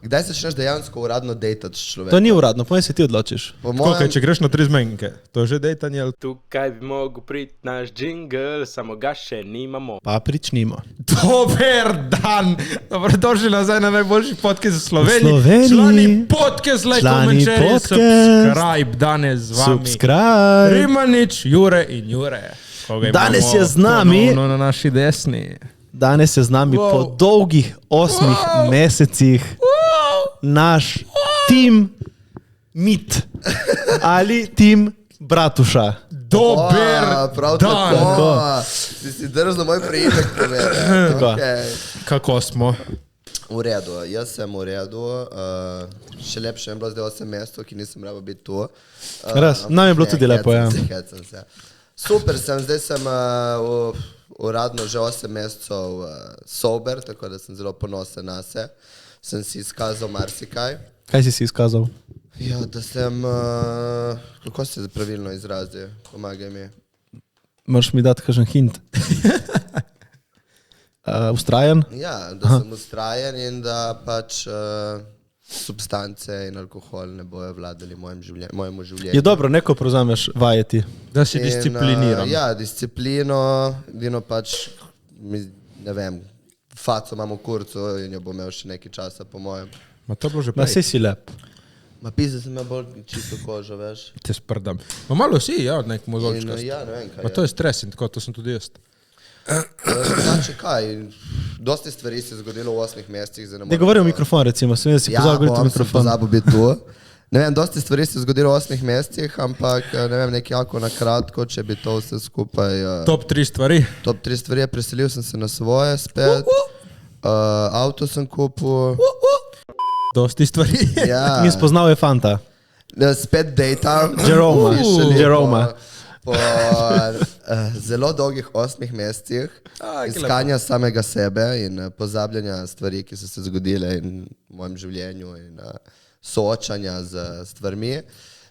Kdaj začneš dejansko uradno dejtati s človekom? To ni uradno, povej se ti odločiš. Mojem... Če greš na 3 zmenke, to je že dejtanje. Tukaj bi mogel priti naš džingl, samo ga še nimamo. Pa pričnimo. Dober dan! Dobrodošli nazaj na najboljši podcast v Sloveniji. Sloveniji. Člani podcast, like, Člani komentarji, podcast. subscribe danes z vami. Subscribe. Rimanič, Jure in Jure. Danes je z nami. Na naši desni. Danes je z nami po dolgih 8 mesecih naš tim Mit ali tim Bratuša. Dober prav dan! tako. Si drzno moj prijemek povedal. Okay. Kako smo? V redu, jaz sem v redu. Še lepše je bilo zdaj 8 mesecev, ki nisem rabo biti tu. Res, nam je bilo tudi lepo, ja. Super sem, zdaj sem uradno že 8 mesecev sober, tako da sem zelo ponosen na se. Sem si izkazal marsikaj. Kaj si izkazal? Ja, da sem, kako se pravilno izrazi, pomagaj mi. Moraš mi dati kakšen hint. Ustrajen? Ja, da sem ustrajen in da pač substance in alkohol ne bojo vladali mojemu življenju. Je dobro, neko prevzameš vajeti. Da si discipliniran. Ja, disciplino, edino pač, ne vem, faco imam v kurcu in jo bom imel še nekaj časa, po mojem. Ma to je bilo že Ma prej. si si lep. Ma pizda sem imel bolj čisto kožo, veš. Te sprdam. Ma malo si, ja, nek In mozolčkast. ja, ne vem kaj Ma to je stres in tako, to sem tudi jaz. Znači kaj, dosti stvari se je zgodilo v 8 mesecih. Ne govori v mikrofon, recimo, sem jaz si pozabil govoriti v sem mikrofon. pozabil biti tu. Ne vem, dosti stvari se je zgodilo v 8 mesecih, ampak ne vem, nekaj jako na kratko, če bi to vse skupaj... Top 3 stvari. Top 3 stvari, preselil sem se na svoje spet, avto sem kupil, Dosti stvari. ja, In spoznal je fanta. spet dejtam. Jeroma. Jeroma. Po zelo dolgih 8 mesecih ki iskanja samega sebe in pozabljanja stvari, ki so se zgodile in v mojem življenju in soočanja z stvarmi,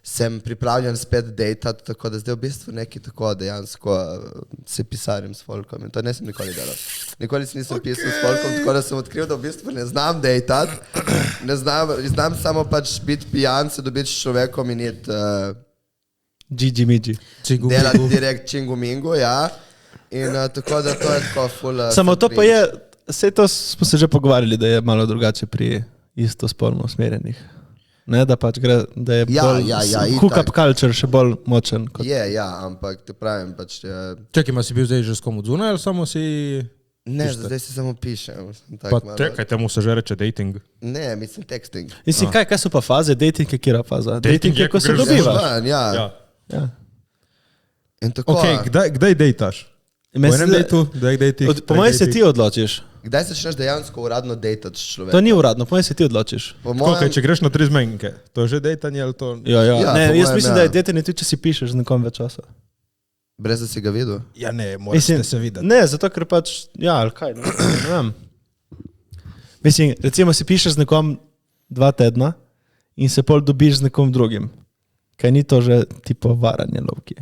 sem pripravljen spet dejtati, tako da zdaj v bistvu nekaj tako dejansko se pisarim s folkom in to nisem nikoli delal. Nikoli si nisem pisal s folkom, tako da sem odkril, da v bistvu ne znam dejtati, znam samo pač biti pijan, se dobiti s človekom in iti Gigi Migi. delati direkt čingumingu, ja. In tako da to je tako full... Samo to pa je, vse to smo se že pogovarjali, da je malo drugače pri istospolno usmerjenih. Ne, da pač gre, da je Ja, bolj ja, ja, hookup culture še bolj močen. Kot... Je, ja, ampak te pravim, pač... Čakaj, ma si bil zdaj že s kom odzunaj ali samo si... Ne, zdaj si samo pišem. Pa čakaj, temu se že reče dating. Ne, mislim texting. Mislim, kaj so pa faze? Dating je kjera faza? Dating je, ko ko se greš dobivaš. Ven, ja. Ja. In tako... Ok, kdaj dejtaš? Po enem dejtu, kdaj dejtih? Po mojem se ti odločiš. Kdaj začneš dejansko uradno dejtati s človekom? To ni uradno, po mojem se ti odločiš. Po Tako, mojem... če greš na 3 zmenke, to je že dejtanje ali to... Ja, ja. Ja, Ne, po jaz mojem, mislim, ja. da je dating tudi, če si pišeš z nekom več časa. Brez da si ga videl? Ja ne, morate se videti. Ne, zato ker pač, ja, ali kaj, ne vem. Mislim, recimo si pišeš z nekom 2 tedna in se pol dobiš z nekom drugim. Kaj ni to že tipo varanje lovki?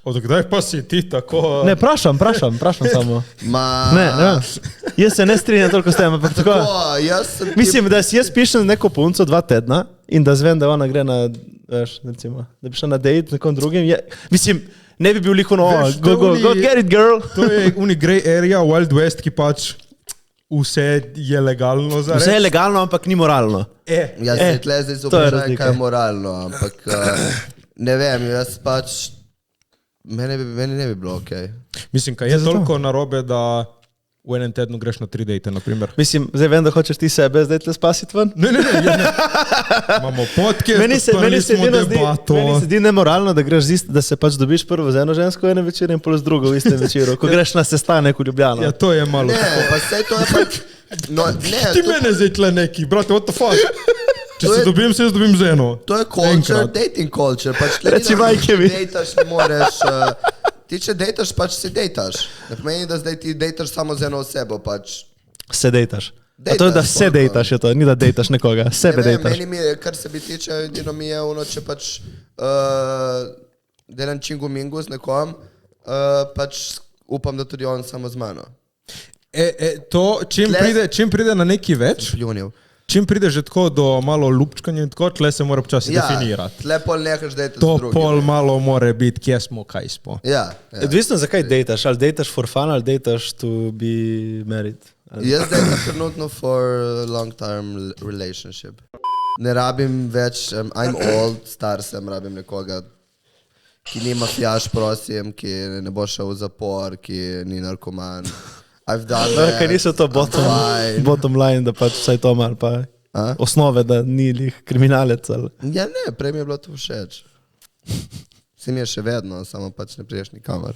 Od kdaj pa si ti tako... Ne, vprašam samo. Ma... Ne vem. Jaz se ne strinjam toliko s tem, ampak tako. jaz sem... Mislim, da si jaz pišem z neko punco 2 tedna in da zvem, da ona gre na, veš, recimo, da bi šla na date z nekom drugim. Mislim, ne bi bil liko, no, Veš, go, get it, girl. To je uni grey area, Wild West, ki pač vse je legalno za Vse je legalno, ampak ni moralno. Ja, se tle zdaj to je zobražaj, razlika. kaj je moralno, ampak ne vem, jaz pač... Meni ne bi bilo okej. Mislim, kaj je toliko narobe, da v enem tednu greš na 3 dejte, naprimer. Mislim, zdaj vem, da hočeš ti sebe zdaj tle spasiti ven. Ne. Imamo podcast, Meni se debato. zdi nemoralno, da greš da se pač dobiš prvo z eno žensko v enem večeru in pol z drugo v istem večeru, ko greš na sestanek v Ljubljano. Ja, to je malo. Ne, pa sej to je pač... No, ne, Ti mene zdaj tle neki, brate, what the fuck? Če se dobim, se jaz dobim z eno. To je culture, Enkrat. dating culture. Pač Reči majke mi. Dejtaš, ne moreš... Ti če dejtaš, pač si dejtaš. Ne pomeni, da zdaj ti dejtaš samo z eno osebo, pač... Se dejtaš. A to je, da se Dejtaš, dejtaš, je to, ni da dejtaš nekoga, sebe Ne vem, dejtaš. meni mi je, kar se bi tiče, edino mi je ono, če pač delam čingumingu z nekom, pač upam, da tudi on samo z mano. To, čim pride na neki več, Pljunil. čim prideš že tako do malo lupčkanja, tako tle se mora počasi definirati. Tle pol nehaš dejtati To z drugim. pol malo more biti, kje smo, kaj smo. Ja. Odvisno, zakaj dejtaš. Ali dejtaš for fun, ali dejtaš to be married. Jaz dejtam trenutno for long-term relationship. Ne rabim več, I'm old, star sem, rabim nekoga, ki nima fjaš, prosim, ki ne bo šel v zapor, ki ni narkoman. I've done that. Kaj niso to bottom line, da pač vsaj to malo pa osnove, da ni lih kriminalec. Ali. Ja ne, prej mi je bilo to všeč. Si mi je še vedno, samo pač ne priješ nikamor.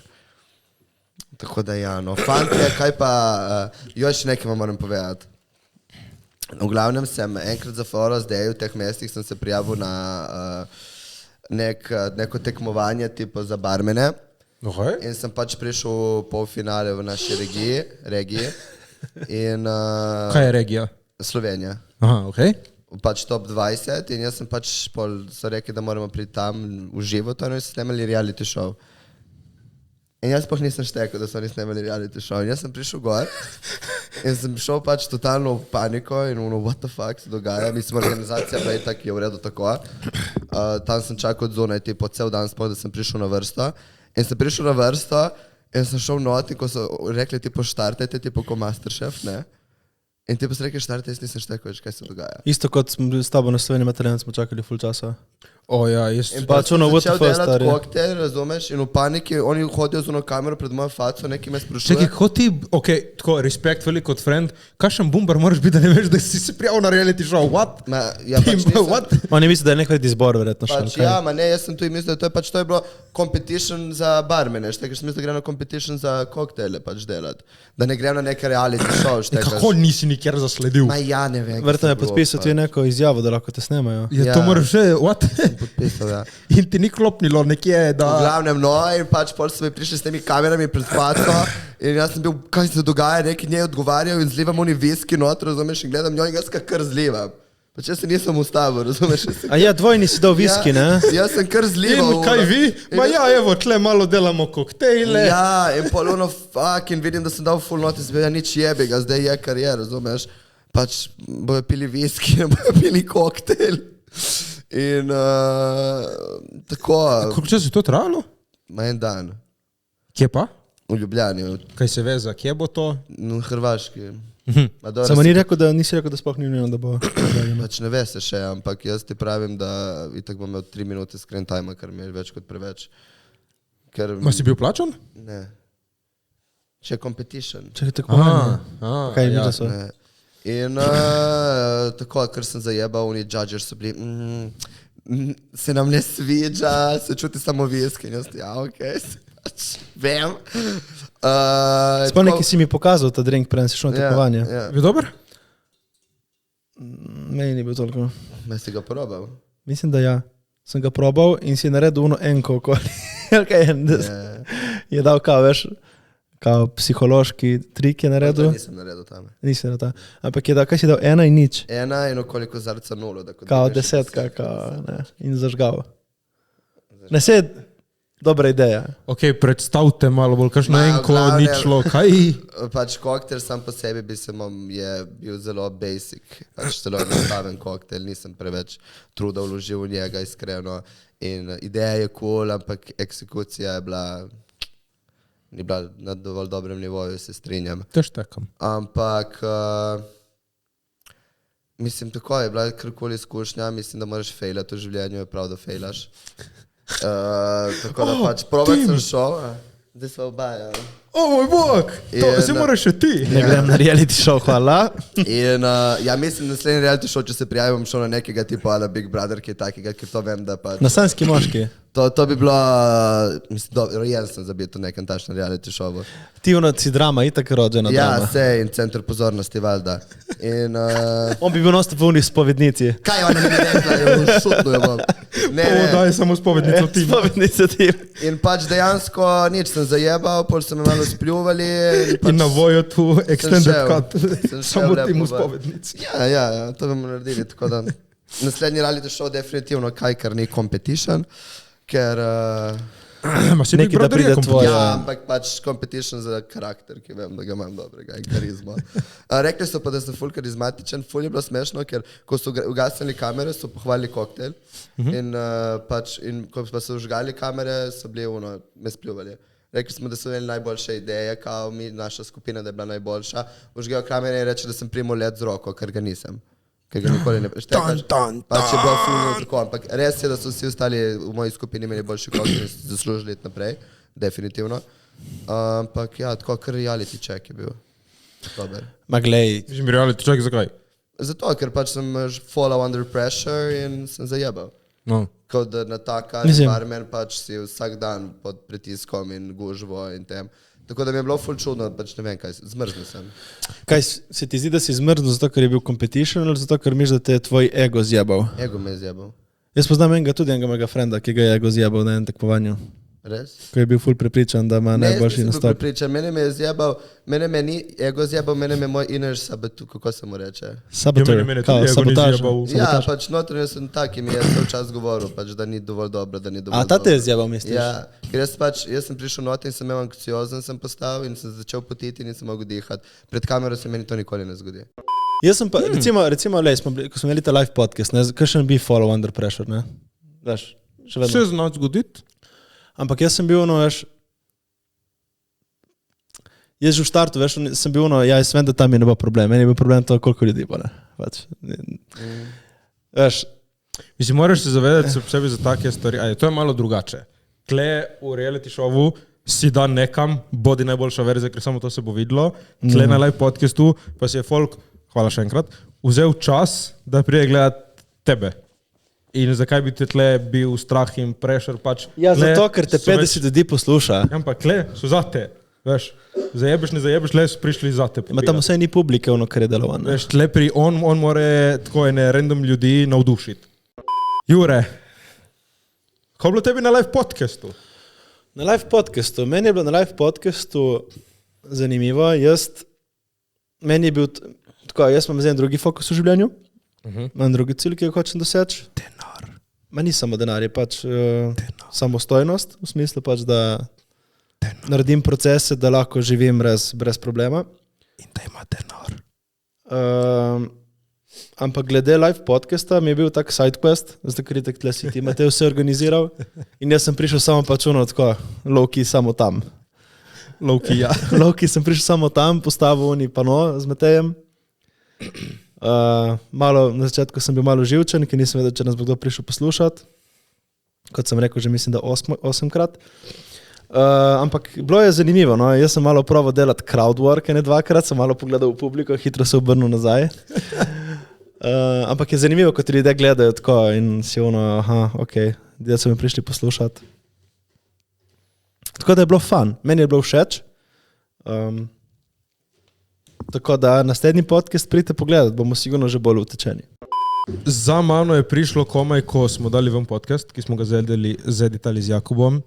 Tako da ja, no. Fantje, kaj pa, još nekaj vam moram povedati. V glavnem sem enkrat za foro zdaj v teh mestih sem se prijavil na neko tekmovanje tipo za barmene. Okay. In sem pač prišel v polfinale v naši regiji. In, Kaj je regija? Slovenija. Aha, okej. Pač top 20 in jaz sem pač so rekli, da moramo priti tam v živo, to in so snemali reality show. In jaz pa nisem štekal, da so oni snemali reality show. In jaz sem prišel gor in sem šel pač totalno v paniko in what the fuck se dogaja. Mislim, organizacija pa je tak, je v redu tako. Tam sem čakal od zunaj, tipo cel dan sploh, da sem prišel na vrsto. In sem prišel na vrsto in sem šel not in ko so rekli, tipo štartajte, tipo ko Masterchef, ne? In tipo so rekli štartajte, jaz nisem štekal več, kaj se dogaja. Isto kot smo bili s tabo na Sloveniji materijan, smo čakali full časa. O ja, jaz... In Pač ono what the začel fuck, delati stari. koktel, razumeš, in v paniki, oni hodijo z ono kamero pred mojo faco, neki me sprašuje. Čekaj, kako ti, tako, respekt veliko od friend, kakšen bumbar moraš biti, da ne veš, da si se prijavil na reality show, what? Ja, pač nisem, What? Oni mislijo, da je nekaj izbor, verjetno. pač, ja, ne, jaz sem tu mislil, da to je bilo competition za barmene, štekaš, sem mislil, da gre na competition za koktele pač delati. Da ne grem na neke reality show, štekaš. Kako nisi nikjer zasledil? Ma ja, ne vem. Verjetno je podpisal ti neko izjavo, da lahko te snemajo. Ja, Ja. to moraš že, what? Podpisal, ja. In ti ni klopnilo nekje, V da... glavnem, no, in pač pol so mi prišli s temi kamerami pred faco in jaz sem bil, kaj se dogaja, neki njej odgovarjajo in zlivam oni viski noter, razumeš, in gledam njo in jaz kar zlivam. Pač jaz se nisem ustavil, razumeš? A ja, dvojni si dal viski, ne? Jaz sem kar zlival. In kaj vi? Ma ja, evo, tle malo delamo koktejle. Ja, in pol ono fuck, in vidim, da sem dal full notice, ja nič jebi ga, zdaj je kar je, razumeš? Pač bojo pili viski, bojo pili koktejl. In tako, Koliko časa je to trajalo? ma en dan, Kje pa? v Ljubljani, Kaj se veza, kje bo to? v Hrvaški. Ma dobro, Samo nisi rekel, da sploh ni nujno, da bo. Pač ne veš se še, ampak jaz ti pravim, da itak bom imel 3 minute screen time, kar mi je več kot preveč. Ker, Ma si bil plačan? ne. Če je competition. Čakaj, tako manj. Kaj ja. mi so? Ne. In tako, ker sem zajebal, oni judgers so bili, se nam ne sviđa, se čuti samo viski. In jaz, ja, okej, pač vem. Spomni, ki si mi pokazal ta drink, preden si šel na tekmovanje. Ja. Je dober? Meni ni bil toliko. Me si ga probal? Mislim, da ja. Sem ga probal in si naredil uno enko okoli. Je dal kao, veš, kao psihološki trik je To naredil. nisem naredil tam. Nisi naredil. Ampak je dal, kaj si dal, 1 in nič. 1 in okoliko zarca 0. Kao 10, kao, ne. In zažgal. Ne se, dobra ideja. Ok, predstavite malo bolj, kakšno Ma, enko, glavne- ničlo, kaj? Pač koktel sam po sebi je bil zelo basic, pač zelo enostaven koktel, nisem preveč truda vložil v njega, iskreno. In ideja je cool, ampak eksekucija je bila, ni bila na dovolj dobrem nivoju, se strinjam. Tež tekam. Ampak, mislim, tako je bila karkoli izkušnja, mislim, da moraš fejlati v življenju, je prav, da fejlaš. Tako da pač probati sem šel, zdaj smo oba, ja. O moj bog, to In- se moraš še ti. Ne grem na reality show, hvala. In ja, mislim, naslednji reality show, če se prijavim, bom šel na nekega tipa ala Big Brother, ki je takega, ker to vem, da pač... Na sanski moški. To bi bilo, mislim, rojen sem za biti v nekem tačnem reality showu. Ti ono si drama, itak rođena Ja, drama. sej, in center pozornosti, valjda. In... On bi bil nostop v unih spovednici. kaj ona mi je rekla, je šutno jo bom. Ne, O, ne. daj samo spovednico ti. Spovednica ti. In pač dejansko nič sem zajebal, pol so me malo spljuvali. Pač In na vojo tu extended šel. cut. Sem šel Samo lepo ti mu v- spovednici. Ja, to bomo naredili, tako da naslednji reality show definitivno kaj, kar ni competition, ker Ma si Nekaj, Big da Brother je pride tvoja- Ja, ampak pač competition za karakter, ki vem, da ga imam dobrega in karizmo. Rekli so pa, da sem ful karizmatičen, ful je bilo smešno, ker ko so ugasnili kamere, so pohvalili koktel in ko pa so užgali kamere, so bili me spljuvali. Rekli smo, da so imeli najboljše ideje, kao mi, naša skupina, da je bila najboljša. Užgajo kamere in reče, da sem primil let z roko, ker ga nisem. Ker ga nikoli ne preštekaš. Pač je bilo fulno tako, ampak res je, da so vsi ostali v moji skupini imeli boljši koktel in so zaslužili iti naprej, definitivno. Ampak ja, tako kar reality check je bil. Dober. Ma glej, Že mi reality check, zakaj? Zato, ker pač sem follow under pressure in sem zajebal. No. Kot da na taka Mislim- barmen pač si vsak dan pod pritiskom in gužvo in tem. Tako da mi je bilo ful čudno, pač ne vem kaj, zmrznil sem. kaj se ti zdi, da si zmrznil zato, ker je bil competition ali zato, ker misliš, da te je tvoj ego zjebal? Ego me je zjebal. Jaz poznam enega mojega frenda, ki ga je ego zjebal na enem tekmovanju. Res? Ko je bil ful prepričan, da ima najboljši nisem bil nastop. prepričan. Mene me je zjebal, mene me ni ego zjebal, mene me moj inner saboteur, kako se mu reče. Saboteur, mene kao tudi ego ni sabotaž. zjebal. Ja, pač notranjo sem tak, ki mi je cel čas govoril, pač, da ni dovolj dobro, da ni dovolj A ta te je dobro. zjebal, misliš? Ja, ker jaz sem prišel not in sem imel anksiozen, sem postal in sem začel potiti in nisem mogel dihati. Pred kamero se meni to nikoli ne zgodi. Jaz sem pa, recimo lej, ko smo imeli ta live podcast, ne, kakšen bi follow under pressure, ne? Veš, še vedno. Se zna zgoditi? Ampak jaz sem bil veš, jaz že v štartu, veš, sem bil jaz vem, da tam mi ne bo problem, meni je bil problem to, koliko ljudi bo, ne. Pač, veš, Mislim, moraš se zavedati se sebi za take stvari. To je malo drugače. Tle v reality showu si da nekam, bodi najboljša verzija, ker samo to se bo videlo. Tle na live podcastu pa si je folk, hvala še enkrat, vzel čas, da prije gledati tebe. In zakaj bi te tle bil strah in pressure pač? ja, tle zato, ker te so 50 ljudi posluša. Ja, ampak tle so za te, veš. Zajebeš, ne zajebeš, tle so prišli za te. Ma tam vse ni publike, kar je delovano. Veš, tle pri on more tako ene random ljudi navdušiti. Jure, kako je bilo tebi na live podcastu? Na live podcastu, meni je bilo na live podcastu zanimivo, meni je bil, tako, jaz imam zdaj en drugi fokus v življenju, imam drugi cilj, ki ga hočem doseči. Denar. Ma ni samo denar, je pač samostojnost, v smislu pač, da naredim procese, da lahko živim brez problema. In da ima denar. Ampak glede live podcasta mi je bil tak sidequest, zato ker je tak tle si ti Matej vse organiziral in jaz sem prišel samo pač tako, low-key samo tam. Low-key, ja. Low-key sem prišel samo tam, postavil oni pano z Matejem. Na začetku sem bil malo živčen, ker nisem vedel, če nas bo kdo prišel poslušati. Kot sem rekel, že mislim, da 8-krat. Ampak bilo je zanimivo, no? Jaz sem malo probal delati crowdwork, ne 2-krat, sem malo pogledal v publiko, hitro se obrnil nazaj. Ampak je zanimivo, kot ljudje gledajo tako in si ok, ljudje so me prišli poslušati. Tako da je bilo fun, meni je bilo všeč. Tako da naslednji podcast pridite pogledati, bomo sigurno že bolj utečeni. Za mano je prišlo komaj, ko smo dali ven podcast, ki smo ga zeditali z Jakobom.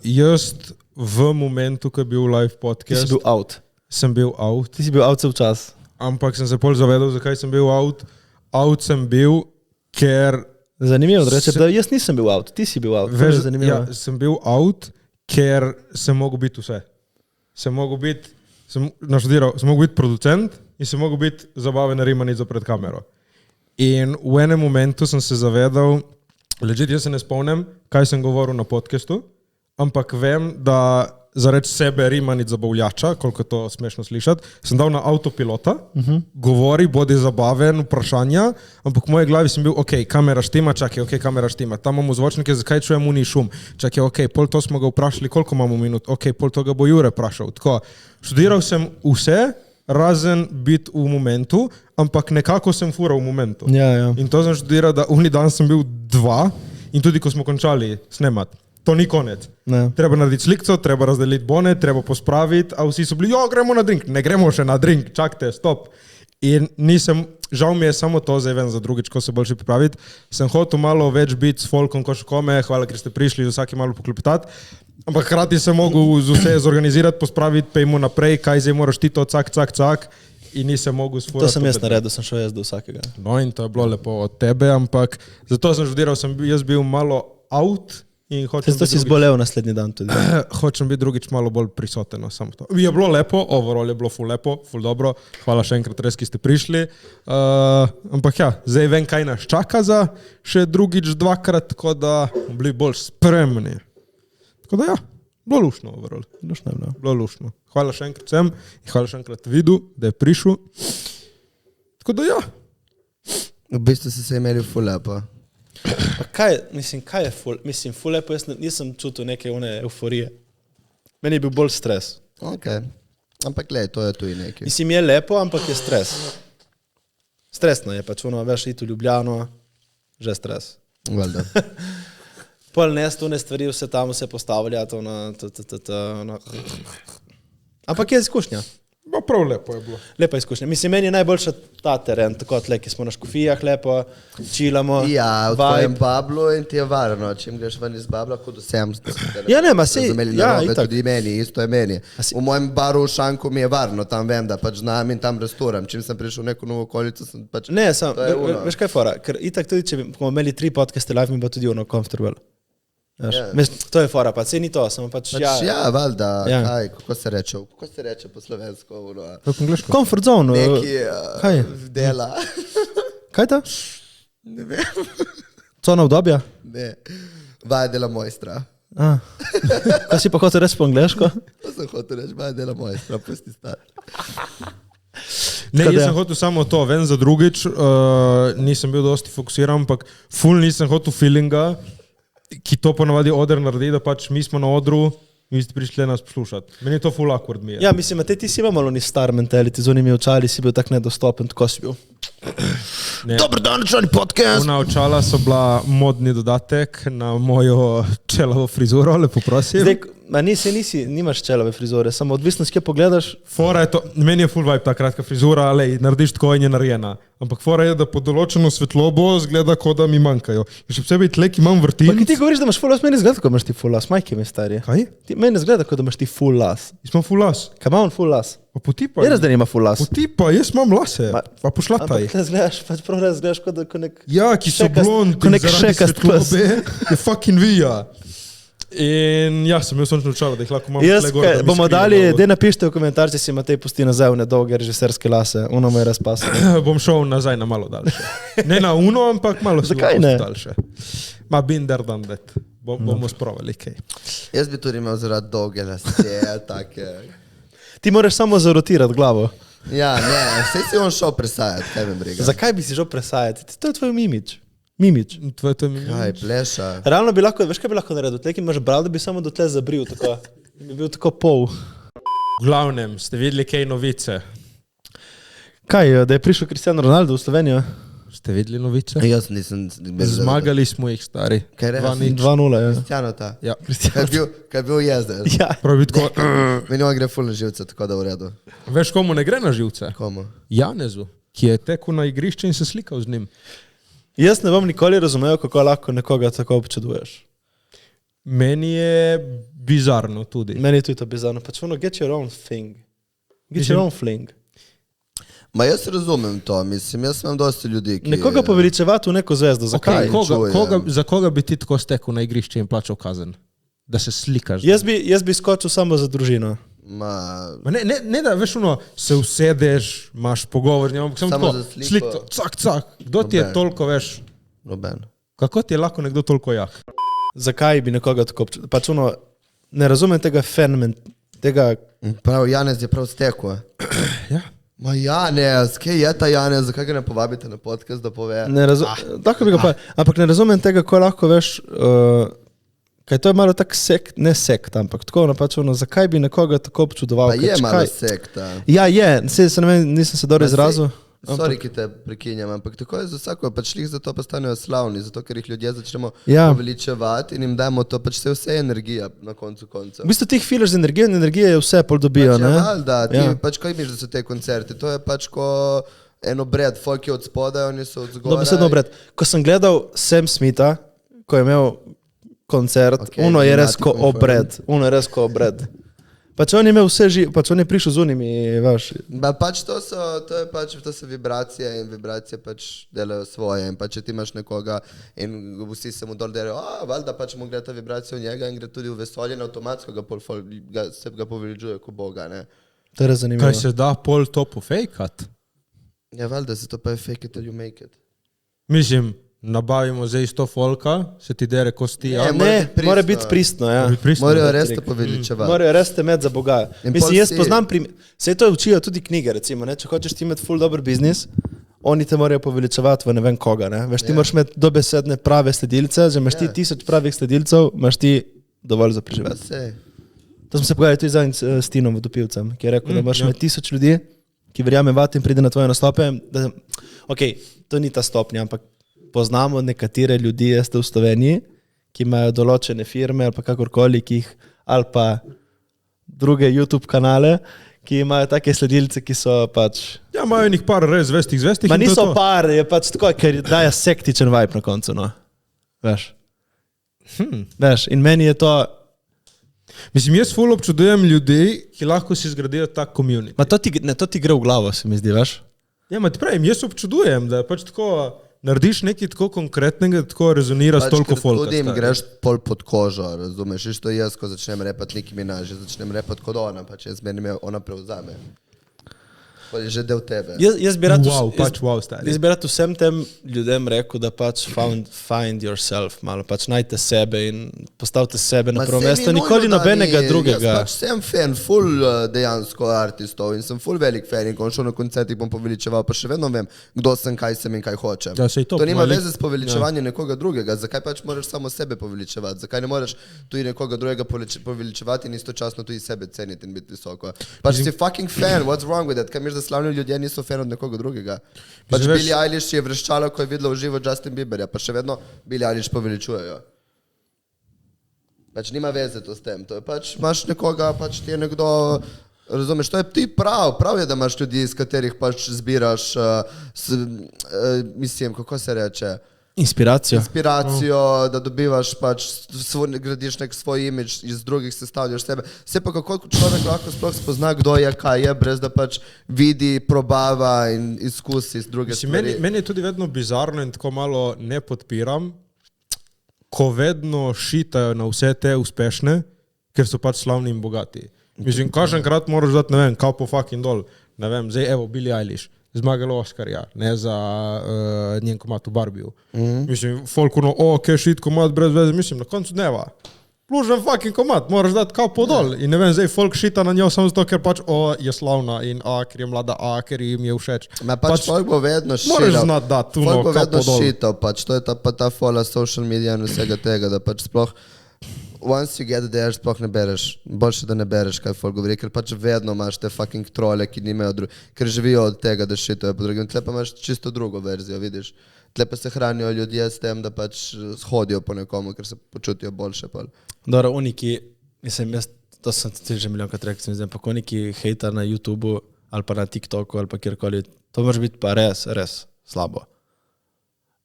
Jaz v momentu, ko je bil live podcast, Ti si bil out. sem bil out, Ti si bil out cel čas. ampak sem se pol zavedal, zakaj sem bil out. Out sem bil, ker Zanimivo, da reče, da jaz nisem bil out, ti si bil out. To je veš, zanimivo. ja, sem bil out, ker sem mogel biti vse. Sem mogel biti, sem mogel biti producent in sem mogel biti zabaven rimanica pred kamero. In v enem momentu sem se zavedal, legit, jaz se ne spomnim, kaj sem govoril na podcastu, ampak vem, da zareč sebe rimanic zabavljača, koliko je to smešno slišati, sem dal na avtopilota, govori, bodi zabaven, vprašanja, ampak v moji glavi sem bil, ok, kamera štima, čakaj, ok, kamera štima, tam imamo zvočnike, zakaj čujem uni šum, čakaj, ok, pol to smo ga vprašali, koliko imamo minut, ok, pol to ga bo Jure vprašal, tako, študiral sem vse, razen biti v momentu, ampak nekako sem fural v momentu. Ja. In to sem študiral, da uni dan sem bil 2 in tudi ko smo končali snemati, to ni konec. Ne. Treba narediti slikco, treba razdeliti bone, treba pospraviti, a vsi so bili, gremo na drink, ne gremo še na drink, čakajte, stop. In nisem, žal mi je samo to, zdaj vem za drugič, ko se boljše pripraviti, sem hotel malo več biti s folkom, ko še kome, hvala, ker ste prišli, vsaki malo poklepetati, ampak hkrati sem mogel z vse zorganizirati, pospraviti, pejmo naprej, kaj zdaj moraš ti to, cak, in nisem mogel sfurati. To sem jaz naredil, sem šel jaz do vsakega. No in to je bilo lepo od tebe, ampak zato sem študiral, jaz bil malo out in hočem To si zbolel naslednji dan tudi. hočem biti drugič malo bolj prisoten, no, samo to. Je bilo lepo, overall je bilo ful lepo, ful dobro. Hvala še enkrat res, ki ste prišli. Ampak ja, zdaj vem, kaj nas čaka za še drugič dvakrat, tako da bomo bili bolj spremni. Tako da ja, bilo lušno overall. Bilo lušno. Hvala še enkrat vsem in hvala še enkrat Vidu, da je prišel. Tako da ja. V bistvu si se imeli ful lepo. Kaj je ful? Mislim, ful lepo, jaz nisem čutil neke euforije. Meni je bil bolj stres. Ok. Ampak glej, to je tu i neki. Mislim, je lepo, ampak je stres. Stresno je pač, veš, iti v Ljubljano, že stres. Valjda. Pol ne stvari, vse tam se postavljati, ampak je izkušnja. Bo prav lepo je bilo. Lepa izkušnja. Mislim, meni je najboljša ta teren, tako tle, ki smo na škofijah lepo, čilamo. Ja, v tvojem bablu in ti je varno. Čim greš ven iz babla, kot vsem. Ja, ne, ma sej, ja, itak. Tudi meni, isto je meni. V mojem baru v Šanku mi je varno, tam vem, da pač znam in tam restoram. Čim sem prišel v neko novo okolico, sem pač... Ne, veš kaj je fora? Ker itak tudi, če bomo imeli 3 podcaste live, mi bo tudi comfortable. Yeah. To je fora, pa sej ni to, samo pač ja, valjda, ja. Kaj, kako se reče po slovensko? Comfort zone. Neki dela. Kaj to? Ne vem. Cona obdobja? Ne, vaja dela mojstra. Kaj si pa hotel reči po angleško? To sem hotel reči, vaja dela mojstra, pusti stari. Ne, jaz sem hotel samo to, vem za drugič, nisem bil dosti fokusiran, ampak ful nisem hotel feelinga, ki to ponavadi oder naredi, da pač mi smo na odru, vi ste prišli nas poslušati. Meni je to full awkward mi je. Ja, mislim, ti si imel malo ni star mentality, z onimi očali si bil tak nedostopen, tako si bil. Dobar dan, člani podcast! Ona očala so bila modni dodatek na mojo čelavo frizuro, lepo prosim. Zdaj, nimaš čelave frizure, samo odvisno, s kje pogledaš. Fora je to, meni je full vibe ta kratka frizura, ale narediš tako in je narejena. Ampak fora je, da pod določeno svetlobo zgleda, kot da mi manjkajo. In še posebej tle, ki imam vrtinc. Pa ki ti govoriš, da imaš full las, meni zgleda, kot imaš ti full las, majke mi stari. Kaj? Meni zgleda, kot da imaš ti full las. Jaz imam full las. Kaj ima on full las? Pa potipa. Je res, da nima full las. Potipa, jaz imam lase. Pa pošlataj. Ampak ne zgledaš, pač prav res zgledaš, kot nek... Ja, ki so blond in zaradi svetlobe je fucking vija. In ja, sem imel sončno očalo, da jih lahko imam tle gor. Bomo dali, daj napište v komentar, če si Matej pusti nazaj v nedolge režiserske lase. Uno mu je res pasalo. Bom šel nazaj na malo daljše. Ne na uno, ampak malo daljše. Ma binder dan det. Bomo sprovali kaj. Jaz bi tudi imel zaradi dolge lase, take. Ti moraš samo zarotirati glavo. Ja, ne, vse si on šel presajati, kaj me briga. Zakaj bi si šel presajati? To je tvoj mimič. Mimič. Kaj, pleša. Realno bi lahko, veš kaj bi lahko naredil? Tle, ki imaš brado, bi samo do tle zabril, tako. Bi bil tako pol. V glavnem, ste videli kaj novice? Kaj, da je prišel Cristiano Ronaldo v Slovenijo? Ste videli novice? Jaz nisem... Zmagali smo jih, stari. Kaj reč? 2-0, ja. Cristiano ta. Ja. Kaj bil jezder. Ja. Pravi tako. Meni on gre ful na živce, tako da v redu. Veš, komu ne gre na živce? Komu? Janezu, ki je tekel na igrišče in se slikal z njim. Jaz ne bom nikoli razumel, kako lahko nekoga tako občuduješ. Meni je bizarno tudi. Meni je tudi to bizarno. Pač ono, get your own thing. Get your own fling. Ma jaz razumem to, mislim, jaz imam dosti ljudi, ki... Nekoga poveličevati v neko zvezdo, zakaj? Za koga bi ti tako stekel na igrišče in plačal kazen? Da se slikaš? Jaz bi skočil samo za družino. Ne da, veš ono, se usedeš, imaš pogovor, ampak samo tako, sliko, cak. Kdo ti je toliko, veš? Noben. Kako ti je lahko nekdo toliko jak? Zakaj bi nekoga tako občutil? Pač ono, ne razumem tega fenomen, tega... Prav, Janez je prav stekel. Ja. Ma Janez, kje je ta Janez, zakaj ga ne povabite na podcast, da pove? Ampak ne razumem tega, ko lahko veš... Kaj to je malo tak sekt, ne sekta, ampak tako pač ono, zakaj bi nekoga tako občudoval? Pa je malo sekta. Ja, je, nisem se dobro izrazil. Sorry, ki te prekinjam, ampak tako je za vsako, pač lih zato postanejo slavni, zato ker jih ljudje začnemo poveličevati in jim dajemo to, pač vse energija na koncu koncev. V bistvu ti jih filaš z energijo in energije je vse pol dobijo, ne? Pač je pač kaj miš, da so te koncerti, to je pač ko eno obred, folk je od spodaj, oni so od zgoraj. Dobesedno obred. Ko sem gledal Sam Smitha, ko je imel koncert, okay, uno je res ko obred. Pač on je imel vse pač on je prišel z unimi, veš. Pač to so vibracije in vibracije pač delajo svoje. In pač če ti imaš nekoga in vsi se mu dol delajo, valjda pač mu gre ta vibracija v njega in gre tudi v vesolje in avtomatsko ga poveličuje kot Boga, ne. To je zanimivo. Kaj se da pol to pofejkat? Ja, valjda, zato pa je fake it till you make it. Mislim, nabavimo zdaj 100 folka, se ti dere kosti. Mora biti pristno, ja. Morajo res te poveličevati. Morajo res te imeti za Boga. Mislim, jaz poznam se to učijo tudi knjige, recimo, ne? Če hočeš ti imeti ful dober biznis, oni te morajo poveličevati v ne vem koga, ne? Veš, ti moraš imeti dobesedne prave sledilce, že imaš ti 1000 pravih sledilcev, imaš ti dovolj za preživeti. To smo se pogovarjali tudi zadnjič s Tinom Vodopivcem, ki je rekel, da moraš imeti 1000 ljudi, ki verjame vati in pride na tvoje nastope. To ni ta stopnja, ampak poznamo nekatere ljudi, jaz v Sloveniji, ki imajo določene firme ali pa kakorkoli, ali pa druge YouTube kanale, ki imajo take sledilce, ki so pač... Ja, imajo njih par res zvestih. Ma niso par, je pač tako, ker daje sektičen vibe na koncu, no. Veš. Veš, in meni je to... Mislim, jaz ful občudujem ljudi, ki lahko si zgradijo tak community. Ma to ti gre v glavo, se mi zdi, veš? Ja, ma ti pravim, jaz občudujem, da pač tako narediš nekaj tako konkretnega, da tako rezonira s toliko folka. Tudi jim greš pol pod kožo, razumeš? Isto jaz, ko začnem repati Nicki Minaj, začnem repati kot ona, pač jaz meni ona prevzame. Pa je že del tebe. Jaz bi rad vsem tem ljudem rekel, da pač find yourself, malo pač najte sebe in postavite sebe na prvo mesto, nikoli nobenega drugega. Jaz pač sem fan, full dejansko artistov in sem full velik fan in ko šel na koncertih bom poveličeval, pa še vedno vem, kdo sem, kaj sem in kaj hočem. Ja, to nima veze s poveličevanjem nekoga drugega, zakaj pač moraš samo sebe poveličevati, zakaj ne moreš tudi nekoga drugega poveličevati in istočasno tudi sebe ceniti in biti visoko. Pač si fucking fan, what's wrong with that? Kaj da slavni ljudje niso fan od nekoga drugega. Pač Billie Eilish je vreščala, ko je videla v živo Justin Bieberja, pa še vedno Billie Eilish poveličujejo. Pač nima veze to s tem. To je pač, imaš nekoga, pač ti je nekdo, razumeš, to je ti prav je, da imaš ljudi, iz katerih pač zbiraš, mislim, kako se reče, Inspiracijo, da dobivaš pač, gradiš nek svoj imidž, iz drugih sestavljaš sebe. Vse pa kako človek lahko sploh spozna, kdo je, kaj je, brez da pač vidi, probava in izkusi z druge stvari. Meni je tudi vedno bizarno in tako malo ne podpiram, ko vedno šitajo na vse te uspešne, ker so pač slavni in bogati. Mislim, kaženkrat moraš dati, ne vem, kao po fucking dol, ne vem, zdaj evo Billie Eilish. Zmagalo Oscarja, ne za njen komad v Barbiju. Mislim, folkuno, kaj shit komad brez veze, mislim, na koncu dneva. Plužen fucking komad, moraš dati kao podol. In ne vem, zdaj folk šita na njo samo zato, ker pač je slavna in ker je mlada, ker jim je všeč. Pač folk bo vedno šital. Moraš znati dati tu kao podol. Folk bo vedno šital, pač to je ta fola social media in vsega tega, da pač sploh once you get there, sploh ne bereš, boljše da ne bereš, kaj folk govori, ker pač vedno imaš te fucking trole, ki nimajo ker živijo od tega, da šitajo po drugim. Tle pa imaš čisto drugo verzijo, vidiš. Tle pa se hranijo ljudje s tem, da pač hodijo po nekomu, ker se počutijo boljše. Dobro, uniki, mislim, to sem tudi že milijonkrat rekel, sem pa uniki hejta na YouTubeu ali pa na TikToku ali pa kjerkoli, to može biti pa res slabo.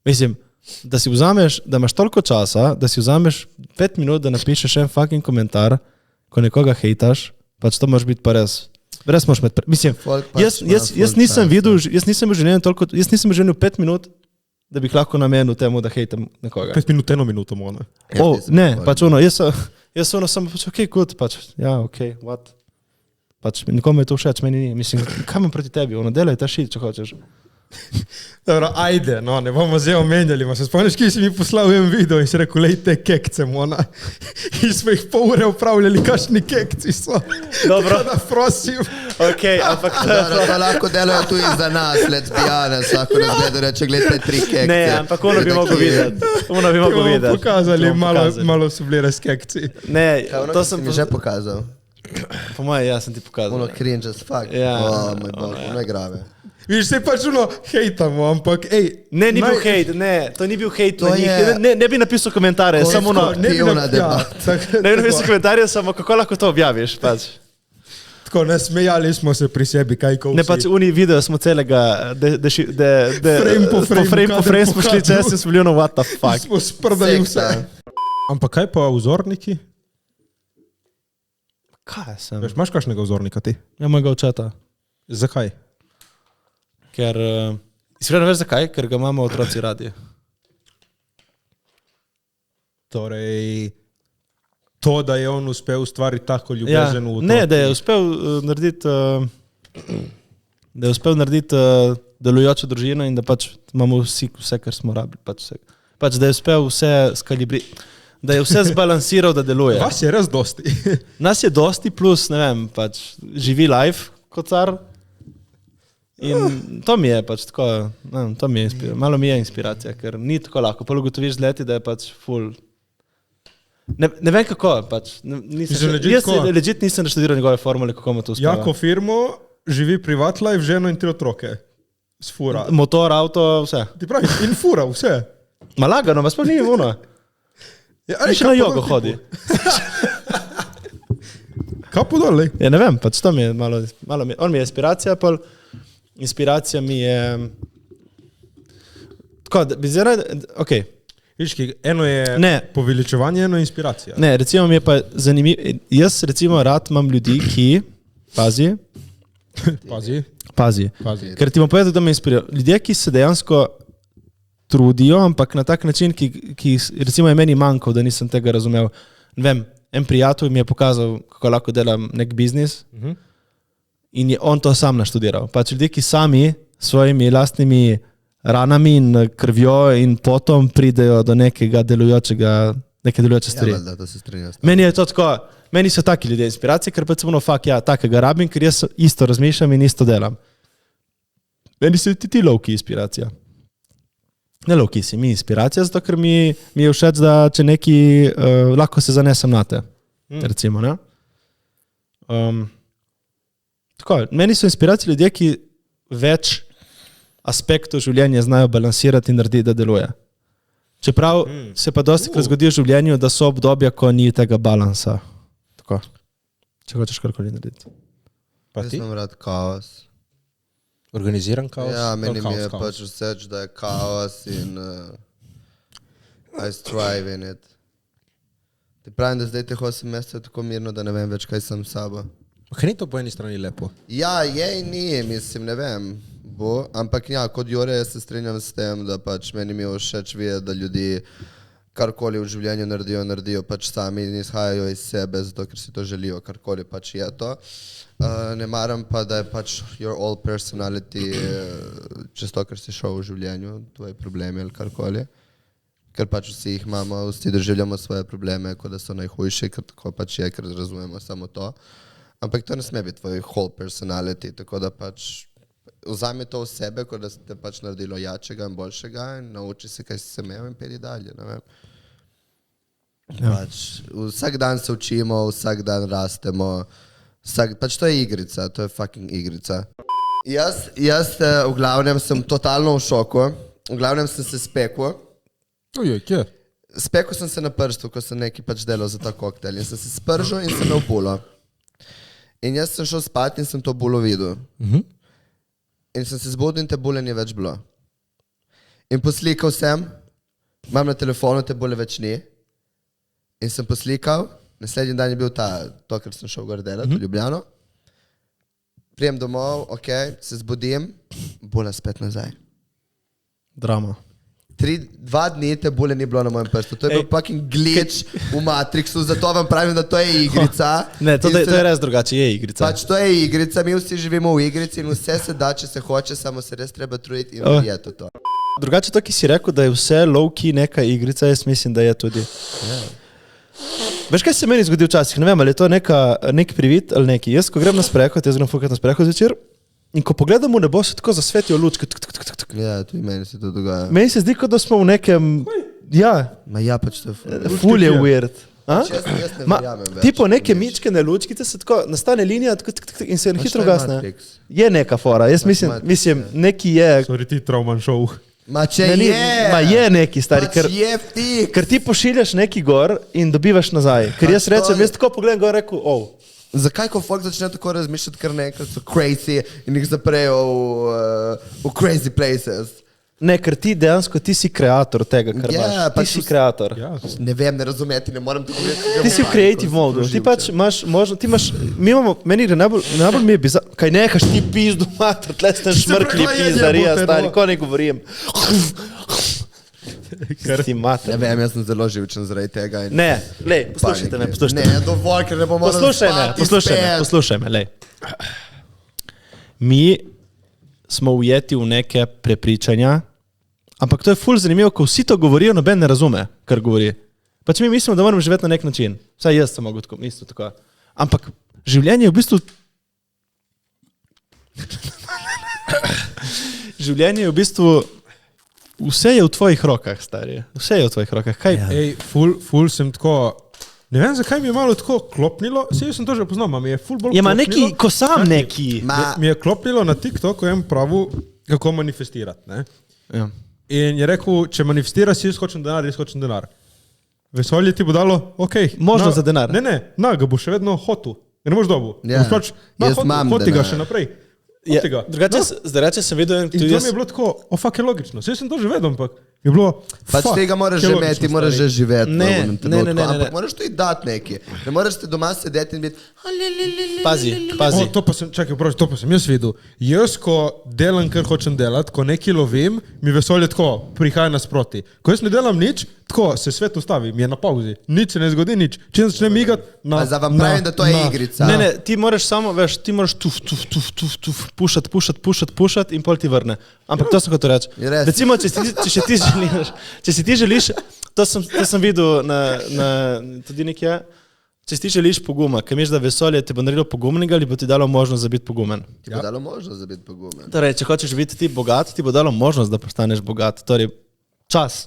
Mislim, da si vzameš, da imaš toliko časa, da si vzameš 5 minut, da napišeš en fucking komentar, ko nekoga hejtaš, pač to može biti pa res moraš imeti, mislim, jaz nisem videl v življenju toliko, jaz nisem v življenju 5 minut, da bi lahko namenil temu, da hejtam nekoga. 5 minut, 1 minuto, mona. Ne, pač jaz samo pač, good, pač, ja, what? Pač, nikomu je to všeč, meni ni, mislim, kaj imam proti tebi, delaj ta shit, če hočeš. Dobro, ajde, no, ne bomo zdaj omenjali, se spomniš, ki si mi poslal en video in si rekel, lej te kekce, mona. In smo jih pol ure upravljali, kakšni kekci so. Dobro. Da prosim. Ampak to lahko delajo tudi za nas, let's be honest, lahko nas gledajo reče, gledajte 3 kekce. Ne, ampak ono bi mogel videti. Pokazali, malo so bili res kekci. Ne, to sem mi že pokazal. Po moje, ja, sem ti pokazal. Ono cringe as fuck. Ja. Moj bog, ono je grave. Viš, se pač hejtamo, ampak Ne, ni bil hejt, ne, to ni bil hejt na njih. Ne bi napisal komentarje, samo ne bi napisal komentarje, samo kako lahko to objaviš, pač. Tako, ne smejali smo se pri sebi, kaj ko vsi. Ne, pač uni video smo celega, frame po frame smo šli čez in smo bili what the fuck. Smo sprdali vse. Ampak kaj pa vzorniki? Kaj sem? Veš, imaš kakšnega vzornika ti? Ja, mojega očeta. Zakaj? Ker, iskreno veš zakaj? Ker ga imamo otroci radi. Torej, to, da je on uspel ustvariti tako ljubezen v otroci. Ne, da je uspel narediti delujočo družino in da pač imamo vse, kar smo rabili. Pač da je uspel vse da je vse zbalansiral, da deluje. Vas je res dosti. Nas je dosti plus, ne vem, pač živi life kot car. In to mi je pač tako, ne vem, to mi je malo mi je inspiracija, ker ni tako lahko. Pa ugotoviš z leti, da je pač full. Ne vem kako, pač. Legit nisem naštudiral njegove formule, kako mu to uspeva. Jako firmo, živi privat life, ženo in 3 otroke. S fura. Motor, avto, vse. Ti pravi, in fura, vse. Ma lagano, vas pa ni imuno. Ja, Še na jogo hodi. Kapo dol, Ja, ne vem, pač to mi je malo on mi je inspiracija, pa inspiracija mi je tako, da bi zdaj, okej. Vidiš, eno je poveličevanje, eno je inspiracija. Ne, recimo mi je pa zanimivo, jaz recimo rad imam ljudi, ki, pazi, ker ti bom povedal, da me inspirirajo. Ljudje, ki se dejansko trudijo, ampak na tak način, ki recimo je meni manjkal, da nisem tega razumel. Ne vem, en prijatelj mi je pokazal, kako lahko delam nek biznis in je on to sam naštudiral. Pač ljudje, ki sami svojimi lastnimi ranami in krvjo in potom pridejo do neke delujoče stvari. Ja, da se strinjam. Meni je to tako, meni so taki ljudje inspiracije, ker pa samo takega rabim, ker jaz isto razmišljam in isto delam. Meni so ti lovki inspiracija. Ne lovki si mi inspiracija, zato ker mi je všeč, da če neki lahko se zanesem na te. Recimo, ne? Tako, meni so inspiracije ljudje, ki več aspektov življenja znajo balansirati in narediti, da deluje. Čeprav se pa dostikrat zgodi v življenju, da so obdobja, ko ni tega balansa. Tako. Če hočeš karkoli narediti. Pa ti? Jaz sem rad kaos. Organiziran kaos? Ja, meni mi je pač všeč, da je kaos in I strive in it. Ti pravim, da zdaj teh 8 mesecev tako mirno, da ne vem več, kaj sem s sabo. Kaj ni to po eni strani lepo? Ja, je in ni, mislim, ne vem. Ampak ja, kot Jure, jaz se strinjam s tem, da pač meni mi je všeč videti, da ljudi karkoli v življenju naredijo pač sami in izhajajo iz sebe, zato ker si to želijo, karkoli pač je to. Ne maram pa, da je pač your all personality čez to, ker si šel v življenju, tvoji problemi ali karkoli. Ker pač vsi jih imamo, vsi doživljamo svoje probleme, kot da so najhujši, ker tako pač je, ker razumemo samo to. Ampak to ne sme biti tvoj whole personality, tako da pač vzami to v sebe, kot da ste pač naredilo jačega in boljšega in nauči se, kaj si se imel in pedi dalje, ne vem. Ja. Pač, vsak dan se učimo, vsak dan rastemo, pač to je igrica, to je fucking igrica. Jaz v glavnem sem totalno v šoku, v glavnem sem se spekel. Ojoj, kje? Spekel sem se na prstu, ko sem neki pač delal za ta koktel in sem se spržil in sem imel bulo. In jaz sem šel spat in sem to bulo videl. In sem se zbudil in te bule ni več bilo. In poslikal sem, imam na telefonu, te bule več ni. In sem poslikal, naslednji dan je bil to, ker sem šel gor delati v Ljubljano. Prijem domov, se zbudim, bula spet nazaj. Drama. 2 dni te bule ni bilo na mojem prstu. To je bil fucking glitch v Matrixu, zato vam pravim, da to je igrica. Ne, to je res drugače, je igrica. Pač to je igrica, mi vsi živimo v igrici in vse se da, če se hoče, samo se res treba truditi in verjeti v to. Drugače to, ki si rekel, da je vse low-key neka igrica, jaz mislim, da je tudi. Veš, kaj se meni zgodi včasih? Ne vem, ali je to nek privid ali neki. Jaz, ko grem na sprehod, jaz grem fukati na sprehod zvečer, in ko pogledam v nebo, se tako zasvetijo lučke. Ja, tudi meni se to dogaja. Meni se zdi, kot da smo v nekem... Ja. Ma ja, pač to je ful je weird. Jaz ne verjamem več. Tipo neke mičkene lučkice se tako, nastane linija in se hitro gasne. Je neka fora, jaz mislim, neki je... Sorry, ti Trauman show. Ma če je! Ma je neki, stari, ker ti pošiljaš neki gor in dobivaš nazaj. Ker jaz rečem, jaz tako pogledam gor, rekel, Zakaj, ko folk začne tako razmišljati, ker nekaj so crazy in jih zaprejo v crazy places? Ne, ker ti dejansko ti si kreator tega, kar imaš. Ti si kreator. Ja. Ne vem, ne razumeti, ne morem to povedati. Ti si v creative modu. Ti pač imaš možnost, ti imaš, mi imamo, meni je najbolj mi je bizar, kaj nekaš ti pizdu mater, tle ste šmrkli pizdarija, stari, ko ne govorim. Ti mater. Ne vem, jaz sem zelo živčen zaradi tega. Ne, lej, poslušajte me, poslušajte me. Ne, dovolj, ker ne bomo Poslušaj me, lej. Mi smo ujeti v neke prepričanja, ampak to je ful zanimivo, ko vsi to govorijo, noben ne razume, kar govori. Pač mi mislimo, da moramo živeti na nek način. Vsaj jaz sem mogel isto tako. Ampak življenje je v bistvu... Življenje je v bistvu... Vse je v tvojih rokah, stari. Vse je v tvojih rokah. Kaj? Ja. Ej, ful sem tako... Ne vem, zakaj mi je malo tako klopnilo. Sej sem to že poznal, mi je ful bolj klopnilo. Ja, neki, ko sam neki. Mi je klopnilo na TikToku en pravu, kako manifestirati. Ne? Ja. In je rekel, če manifestiraš, si jaz hočem denar. Vesolje ti bo dalo, ok. Možno za denar. Ne, ga bo še vedno hotel. Ne boš dobil. Ja. Jaz imam denar. Hoti ga še naprej. Drugače sem videl... In to mi je bilo tako, fuck je logično. Sej sem to že vedel, ampak je bilo... Pač tega moraš že imeti, ti moraš že živeti. Ne. Ampak moraš tu i dati nekaj. Ne moraš ti doma sedeti in biti... Pazi. To pa sem, čakaj, to pa sem jaz videl. Jaz, ko delam, kar hočem delati, ko nekaj lovim, mi vesolje tako prihaja nasproti. Ko jaz ne delam nič, tako se svet ustavi, mi je na pauzi. Nič se ne zgodi, nič. Če začne migati, Pa za vam pravim, da to je igrica. Ne, ti moraš samo, veš, ti moraš pušati in pol ti vrne. Ampak to sem hotel reči. Recimo, če si ti želiš, to sem videl tudi nekje, če si ti želiš poguma, ker misliš, da vesolje te bo naredilo pogumnega ali bo ti dalo možnost za biti pogumen. Ti bo dalo možnost za biti pogumen. Torej, če hočeš biti ti bogat, ti bo dalo možnost, da postaneš bogat. Torej, čas.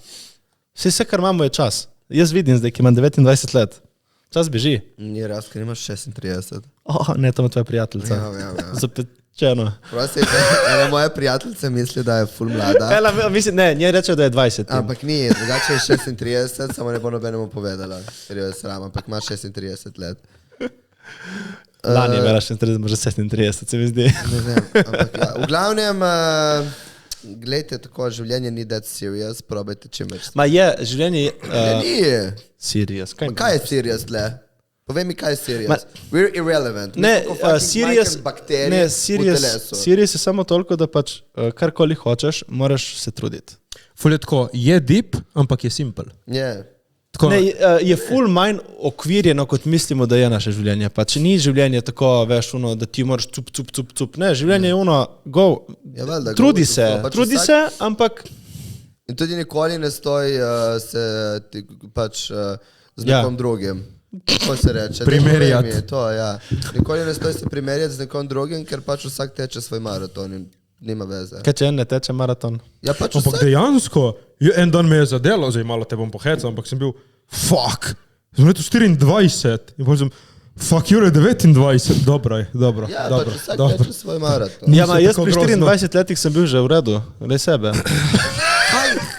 Vse, kar imamo, je čas. Jaz vidim zdaj, ki imam 29 let. Čas beži. Ni raz, ker imaš 36. Ne, to je tvoja prijateljica. Ja. Zapečeno. Prosti, ena moja prijateljica misli, da je ful mlada. Nje reče, da je 20. Ampak ni, drugače je 36, samo ne bo nobenemu povedala, ker jo je sram, ampak ima 36 let. Lani je imela 36, može 37, se mi zdi. Ne vem, ampak ja. V glavnem, gledajte, tako življenje ni that serious, probajte čim več. Ma je, življenje je... Ni. Serious. Kaj je serious, le? Povej mi, kaj je serious. We're irrelevant. Serious je samo toliko, da pač karkoli hočeš, moraš se truditi. Ful je tako, je deep, ampak je simple. Yeah. Je ful manj okvirjeno, kot mislimo, da je naše življenje. Pač ni življenje tako, veš, da ti moraš cup. Ne, življenje je go. Trudi se, ampak... In tudi nikoli ne stoji z nekom drugim. Kako se reče? Primerjati. Nikoli ne stoji se primerjati z nekom drugim, ker pač vsak teče svoj maraton in nima veze. Kaj če en ne teče maraton? Ja, pač ampak dejansko, en dan me je zadelo, zdaj malo te bom pohecal, ampak sem bil, fuck, sem leto 24 in potem sem, fuck, Jure 29, dobro. Ja, pač vsak teče svoj maraton. Ja, jaz pri 24 letih sem bil že v redu, le sebe.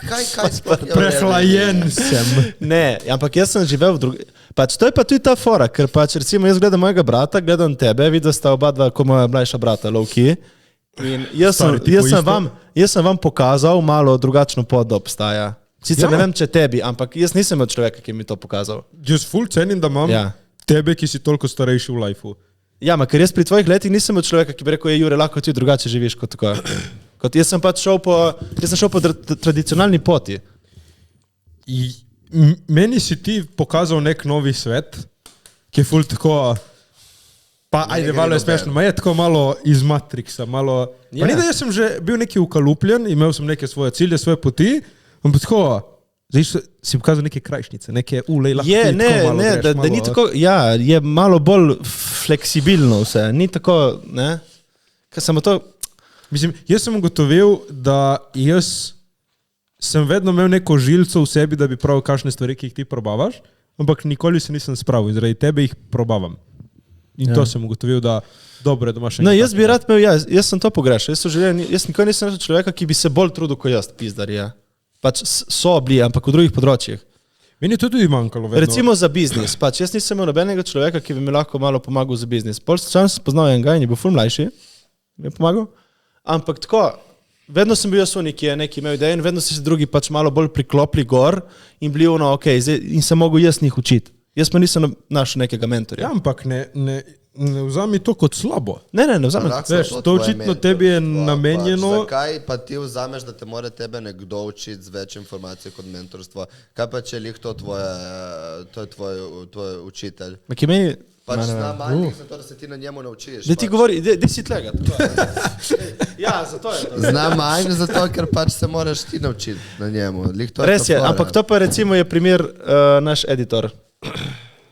Kaj prehlajen sem. Ne, ampak jaz sem živel v drugi... Pač to je pa tudi ta fora, ker pač recimo jaz gledam mojega brata, gledam tebe, videl sta oba dva, ko moja mlajša brata, Lovki. In jaz sem vam pokazal malo drugačno pot, da obstaja. Sicer ne vem, če tebi, ampak jaz nisem od človeka, ki mi to pokazal. Jaz ful cenim, da imam tebe, ki si toliko starejši v lifeu. Ja, ker jaz pri tvojih letih nisem od človeka, ki bi rekel, Jure, lahko ti drugače živiš kot tako. Jaz sem pač šel po tradicionalni poti. Meni si ti pokazal nek novi svet, ki je ful tako... Pa ajde, malo je smešno, ma je tako malo iz Matrixa, malo... Pa ni, da jaz sem že bil neki ukalupljen, imel sem neke svoje cilje, svoje poti, ampak tako, zdaj si pokazal neke krajšnice, neke lahko je, da ni tako, je malo bolj fleksibilno vse, ni tako, ne? Kaj samo to... Mislim, jaz sem ugotovil, da jaz sem vedno imel neko žilco v sebi, da bi pravil kakšne stvari, ki jih ti probavaš, ampak nikoli se nisem spravil, zaradi tebe jih probavam. In to sem ugotovil, da dobro je, da imaš... No, jaz bi rad imel, jaz sem to pogrešal. Jaz nikoli nisem našel človeka, ki bi se bolj trudil kot jaz, pizdar je. Pač so bili, ampak v drugih področjih. Meni je to tudi manjkalo vedno. Recimo za biznis. Pač jaz nisem imel nobenega človeka, ki bi mi lahko malo pomagal za biznis. Pol čas sem spoznal enega in je bil ful mlajši, mi je pomagal. Ampak tako, vedno sem bil jaz unik, ki je neki imel ideje in vedno so se drugi pač malo bolj priklopili gor in bili ono, ok, in se mogo jaz njih učiti. Jaz pa nisem našel nekega mentorja. Ja, ampak ne vzami to kot slabo. Ne vzamem. Veš, to očitno tebi je namenjeno. Pač, zakaj pa ti vzameš, da te mora tebe nekdo učiti z več informacij kot mentorstvo? Kaj pa če lih to je tvoj učitelj? Ki meni... Pač zna manjih za to, da se ti na njemu naučiš. Da ti govori, da si tlega. Ja, zato je to. Zna manj zato, ker pač se moraš ti naučiti na njemu. Res je, ampak to pa recimo je primer naš editor,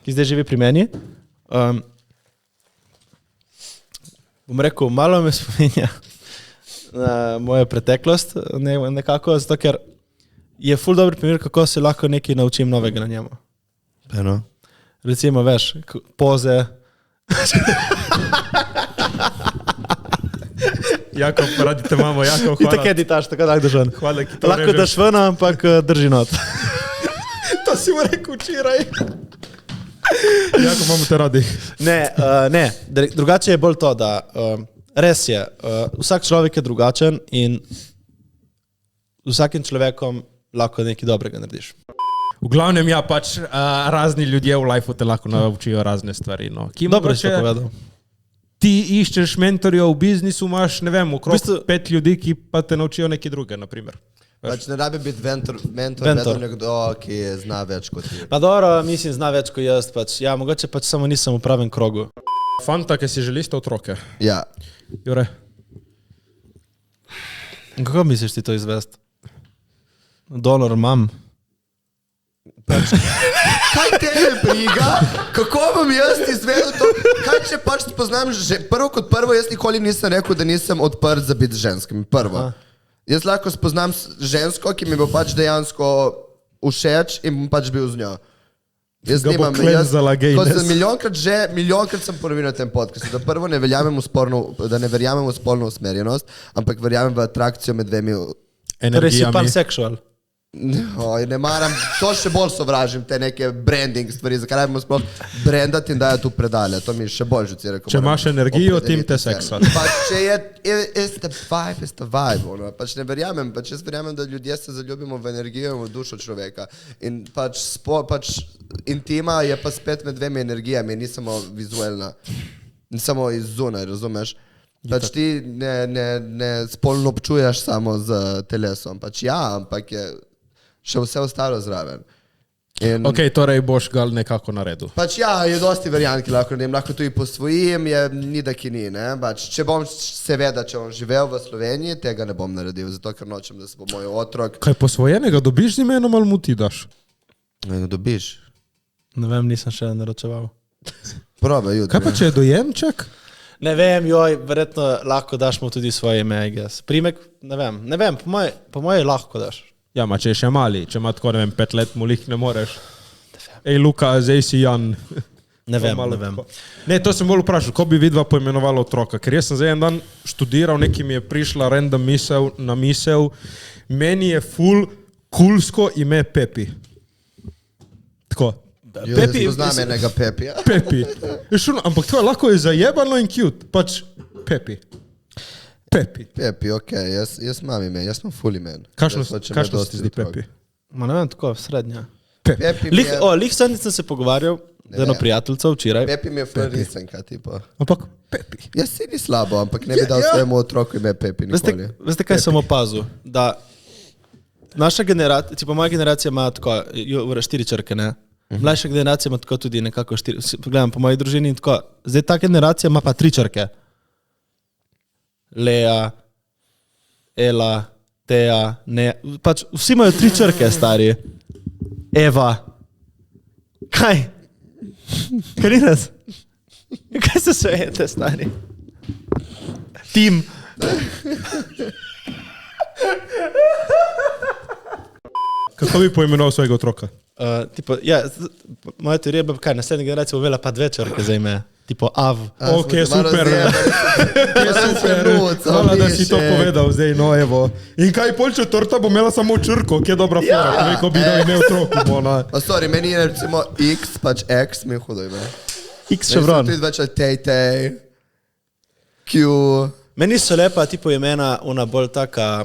ki zdaj živi pri meni. Bom rekel, malo me spominja na mojo preteklost, nekako, zato ker je ful dober primer, kako se lahko nekaj naučim novega na njemu. Eno. Recimo, veš, poze. Jakob, radi te imamo, Jakob, I hvala. tako editaš, tako da držan. Hvala, ki to Lahko daš ven, ampak drži not. To si mu rekel včeraj. Jakob, imamo te radi. Ne, drugače je bolj to, da res je, vsak človek je drugačen in vsakim človekom lahko nekaj dobrega narediš. V glavnem, ja, pač razni ljudje v lifeu te lahko naučijo razne stvari. No. Dobro si to povedal. Ti iščeš mentorja v biznisu, imaš, ne vem, okrog 5 ljudi, ki pa te naučijo nekaj druge, naprimer. Pač ne rabi biti mentor. Vedno nekdo, ki zna več kot ti. Pa dobro, mislim, zna več kot jaz. Pač. Ja, mogoče pač samo nisem v pravem krogu. Fanta, ki si želite otroke. Ja. Jure. Kako misliš ti to izvesti? Donor mam. Kaj tebe briga? Kako bom jaz izvedel to? Kaj če pač spoznam že prvo kot prvo, jaz nikoli nisem rekel, da nisem odprt za biti ženskimi. Prvo. Jaz lahko spoznam žensko, ki mi bo pač dejansko všeč in bom pač bil z njo. Jaz nimam, kot sem miljonkrat sem ponovil na tem podcastu, da prvo ne verjamem v spolno usmerjenost, ampak verjamem v atrakcijo med dvemi energijami. Torej si pansexual. Ne maram, to še bolj sovražim, te neke branding stvari, zakaj rabimo sploh brandati in dajati tu predalje, to mi še bolj žucira. Če imaš energijo, tim te seksa. Pač če je, it's the vibe, no? Pač ne verjamem, pač jaz verjamem, da ljudje se zaljubimo v energijo in v dušo človeka in pač intima je pa spet med dvemi energijami, ni samo vizualna, ni samo iz zunaj, razumeš? Pač ti ne spolno občuješ samo z telesom, pač ja, ampak je še vse ostalo zraven. Ok, torej boš ga nekako naredil. Pač ja, je dosti variant, ki lahko tudi posvojim, ni da ki ni, ne? Pač, če bom živel v Sloveniji, tega ne bom naredil, zato ker nočem, da se bo moj otrok... Kaj posvojenega dobiš z imenom ali mu ti daš? Ne dobiš. Ne vem, nisem še naročeval. Probaj jutri. Kaj pa če je dojemček? Ne vem, verjetno lahko daš mu tudi svoje ime, I guess. Primek, ne vem, po moje lahko daš. Ja, ma če je še mali, če ima tako, 5 let, mu lih ne moreš. Ej, Luka, zdaj si Jan. Ne vem. Ne, to sem bolj vprašal, ko bi vidva poimenovala otroka, ker jaz sem zdaj en dan študiral, nekaj mi je prišla random misel, meni je ful kulsko ime Pepi. Tako. Pepi, poznam enega Pepija. Pepi. Ampak to lahko je zajebano in cute, pač Pepi. Pepi, okej, jaz imam ime, jaz imam ful imen. Kakšno se ti zdi Pepi? Ma ne vem, tako, srednja. Pepi Lih sem se pogovarjal z eno prijateljco včeraj. Pepi mi je ful risenka, tipa. Ampak Pepi. Jaz si ni slabo, ampak ne bi dal svojemu otroku ime Pepi nikoli. Veste, kaj sem opazil? Da naša generacija, tipo moja generacija ima tako, 4 črke, ne? Mlajša generacija ima tako tudi nekako 4, gledam po moji družini in tako, zdaj ta generacija ima pa 3 črke. Lea, Ela, Teja, ne, pač vsi imajo 3 črke, stari. Eva. Kaj? Karinas? Kaj se svejete, stari? Tim. Kako bi poimenoval svojega otroka? Moja teorija je, kaj, naslednja generacija bo imela pa 2 črke za ime. Tipo Av. Ok, super. Hvala, da si to povedal zdaj, no evo. In kaj pol četrta bo imela samo črko, ki je dobra fora, ko bi dal ime otroku. Sorry, meni je recimo X, pač X mi je hudo ime. X Chevron. Tudi več Tej, Q, Meni so lepa tipo imena, ona bolj taka,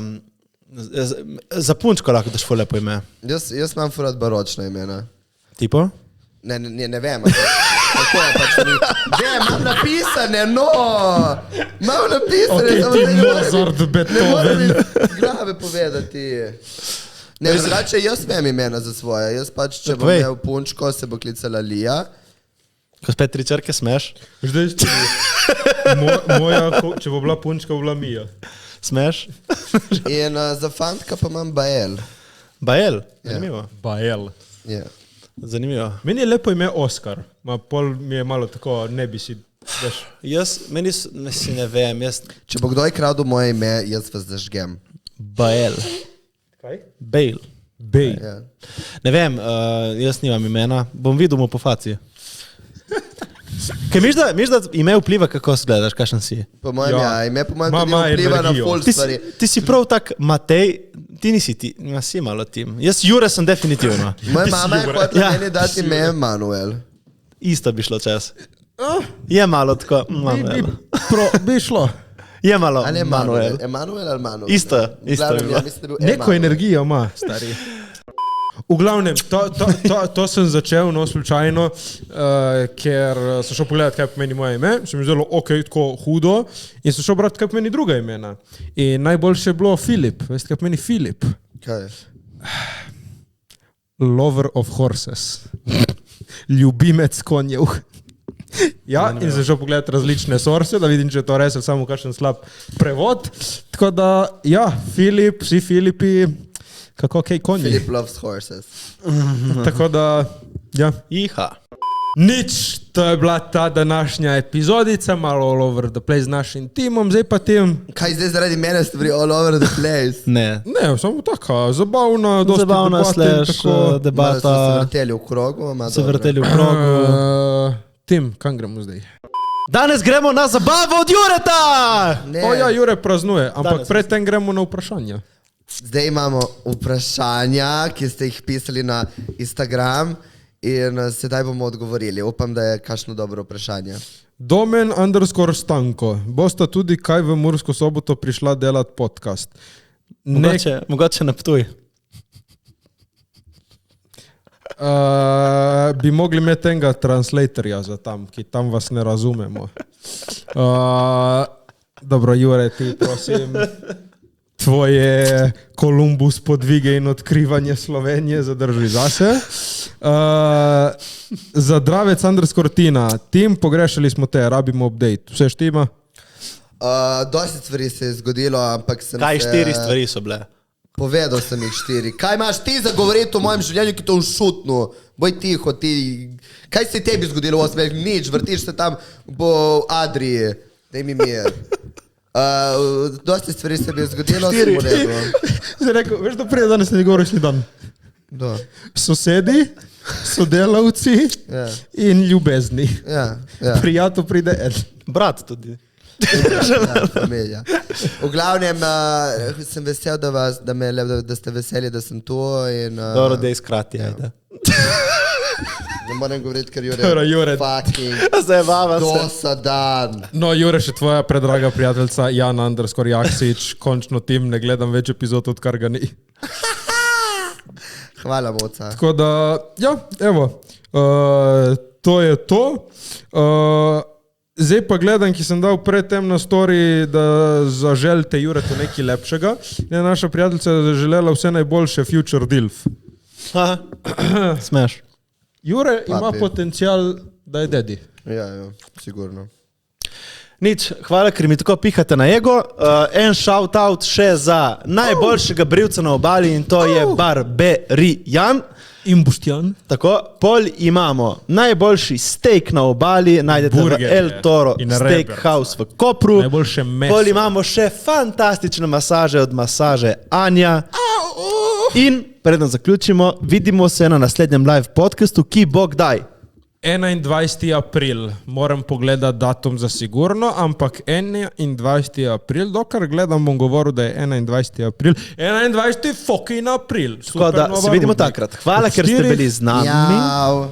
za punčko lahko daš ful lepo ime. Jaz imam furat baročna imena. Tipo? Ne vem. Tako je pač mi. Vem, imam napisane, no! Imam napisane, samo da ne Mozart, morem Beethoven. glave povedati. Ne, drugače jaz vem imena za svoje. Jaz pač, če bom Povej. imel punčko, se bo klicala Lija. Ko spet 3 črke smeš? Zdaj ste moja, če bo bila punčka, bo bila Mija. Smeš? In za fantka pa imam Bael. Bael? Zanimivo. Bael. Yeah. Zanimivo. Meni je lepo ime Oskar, pol mi je malo tako, ne bi si, veš. Ne vem, Če bo kdo kradel moje ime, jaz vas zažgem. Bael. Kaj? Bail. Bej. Ja. Ne vem, jaz nimam imena, bom videl mu po faci. Kaj miš, da ime vpliva, kako gledaš, kakšen si? Po mojem, ime po mojem tudi Ima vpliva na energijo. ful stvari. Ti si prav tak Matej, ti nisi ti, si malo tim. Jaz Jure sem definitivno. Moja mama je hotela Ja. meni dati ime Manuel. Isto bi šlo čas. Je malo tako, Manuel. Bi šlo. Je malo Ali je Manuel. Manuel? Emanuel ali Manuel? Isto bi Glavnem, bilo. ja, mislim, da je bil Neko Emanuel. energijo ima, stari. V glavnem, to sem začel, no, slučajno, ker sem šel pogledati, kaj pomeni moje ime, se mi zdelo, ok, tako hudo, in sem šel brati, kaj pomeni druga imena. In najboljše je bilo Filip, veste, kaj pomeni Filip? Kaj? Lover of horses. Ljubimec konjev. Ja, in sem šel pogledati različne sorse, da vidim, če je to res ali samo kakšen slab prevod. Tako da, ja, Filip, vsi Filipi, kako kaj konji. Philip loves horses. Tako da, ja. Iha. Nič, to je bila ta današnja epizodica, malo all over the place z našim timom, zdaj pa tem. Kaj zdaj zaradi mene stvari all over the place? Ne. Ne, samo taka, zabavna, dosti Zabavna debate, slash tako. Malo so se debata, vrteli v krogu. se vrteli v krogu. Tim, kam gremo zdaj? Danes gremo na zabavo od Jureta! Ne, O ja, Jure praznuje, ampak Danes predtem gremo na vprašanja. zdaj imamo vprašanja, ki ste jih pisali na Instagram in sedaj bomo odgovorili. Upam, da je kakšno dobro vprašanje. Domen _ Stanko, bosta tudi kaj v Mursko Soboto prišla delati podcast? Mogoče na Ptuj. Bi mogli imeti enega translatorja za tam, ki tam vas ne razumemo. Dobro, Jure, ti prosim, tvoje Kolumbus podvige in odkrivanje Slovenije zadrži zase. Za Dravec _ Tina, tim, pogrešali smo te, rabimo update. Vse štima? Dosti stvari se je zgodilo, ampak sem Kaj se... 4 stvari so bile? Povedal sem jih 4. Kaj imaš ti za govoriti o mojem življenju, ki to ušutno? Boj tiho, ti. Kaj se je tebi zgodilo v 8? Nič, vrtiš se tam po Adriji. Daj mi mir. Dosti stvari se bi zgodilo, sem v redu. Zdaj rekel, veš, da prije danes ne govoriš ni dan. Do. Sosedi, sodelavci Ja, in ljubezni. ja. Prijatelj pride en. Brat tudi. Ja, familija. V glavnem sem vesel, da ste veseli, da sem tu. In, Dobro, da je skrati, ajde. ne morem govoriti, ker Dobro, Jure. Jure fucking Zabava se. dosadan. No, Jure, še tvoja predraga prijateljica Jana _ Jaksič, končno tim, ne gledam več epizod, odkar ga ni. Hvala, moca. Tako da, ja, evo, to je to. Zdaj pa gledam, ki sem dal predtem na story, da zaželite Juretu nekaj lepšega. Je naša prijateljica zaželela vse najboljše future DILF. Smeš. Jure ima Papi. potencial, da je dedi. Ja, sigurno. Nič, hvala, ker mi tako pihate na ego. En shout-out še za najboljšega brivca na obali in to je Barberijan. In Boštjan. Tako, pol imamo najboljši steak na obali, najdete Burgerje v El Toro in Steakhouse v Kopru. Najboljše meso. Pol imamo še fantastične masaže od masaže Anja. In preden zaključimo, vidimo se na naslednjem live podcastu, ki bo kdaj. 21. april, moram pogledati datum za sigurno, ampak 21. april, dokar gledam, bom govoril, da je 21. april. 21. fucking april. Tako da se vidimo takrat. Hvala, ker ste bili z nami. Mjav.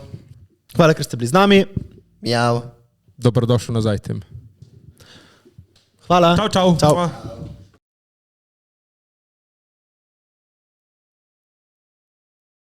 Hvala, ker ste bili z nami. Mjav. Dobrodošel nazaj, Tim. Hvala. Čau, čau. Čau. Mua.